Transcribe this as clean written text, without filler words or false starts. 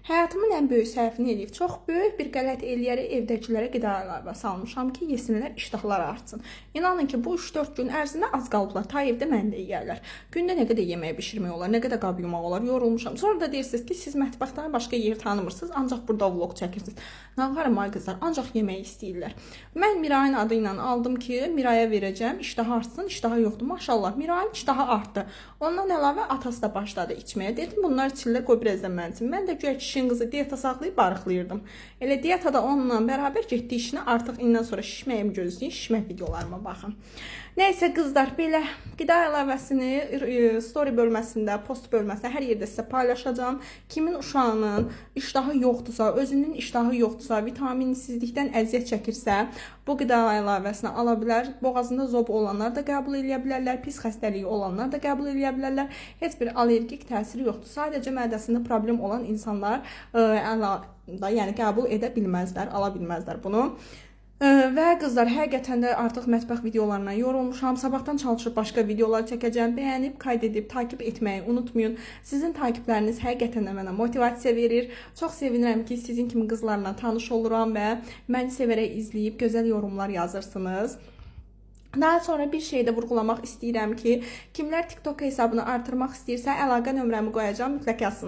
Həyatımın ən böyük səhvini edib, çox böyük bir qələt eləyərək evdəkilərə qida əlavəsi almışam ki, yesinlər, iştahları artsın. İnanın ki, bu 3-4 gün ərzində az qalıblar, ta evdə məndə yeyərlər. Gündə nə qədər yemək bişirmək olar, nə qədər qab yumaq olar, yorulmuşam. Sonra da deyirsiniz ki, siz mətbəxdən başqa yer tanımırsınız, ancaq burada vlog çəkirsiniz. Nağarım ay qızlar, ancaq yemək istəyirlər. Mən Mirayın adı ilə aldım ki, Miraya verəcəm, iştahı artsın, iştahı yoxdur. Maşallah, Mirayın iştahı artdı. Ondan əlavə atası da başladı içməyə. Dedim, bunlar içirlər, qoy birazdan mən içim. Mən də güya kişinin qızı diyeta saxlayıb barıqlayırdım. Elə diyetada onunla bərabər getdi işinə, artıq indən sonra şişməyimi gözləyin, şişmək videolarıma baxın. Nəysə qızlar, belə qida əlavəsini story bölməsində, post bölməsində hər yerdə sizə paylaşacağım. Kimin uşağının iştahı yoxdursa, özünün iştahı yoxdursa, vitaminsizlikdən əziyyət çəkirsə, bu qida əlavəsini ala bilər. Boğazında zob olanlar da qəbul edə bilərlər, pis xəstəliyi olanlar da qəbul edə bilərlər. Heç bir allergik təsiri yoxdur. Sadəcə mədəsində problem olan insanlar yəni qəbul edə bilməzlər, ala bilməzlər bunu. Və qızlar, həqiqətən də artıq mətbəx videolarına yorulmuşam. Sabahdan çalışıb başqa videolar çəkəcəm. Bəyənib, kaydedib, takip etməyi unutmayın. Sizin takipləriniz həqiqətən də mənə motivasiya verir. Çox sevinirəm ki, sizin kimi qızlarla tanış oluram və məni sevərək izləyib gözəl yorumlar yazırsınız. Daha sonra bir şey də vurğulamaq istəyirəm ki, kimlər TikTok hesabını artırmaq istəyirsə, əlaqə nömrəmi qoyacağam, mütləq yazsın.